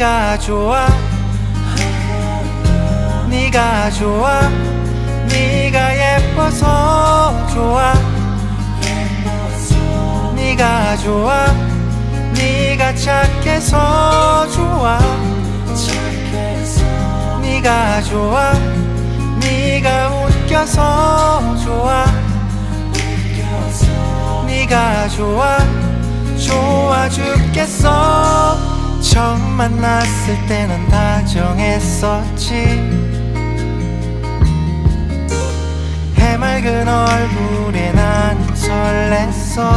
네가 좋아 네가 좋아 네가 예뻐서 좋아 네가 좋아 네가 착해서 좋아 네가 좋아 네가 웃겨서 좋아 네가 좋아 좋아 죽겠어. 처음 만났을 때 넌 다정했었지. 해맑은 얼굴에 난 설렜어.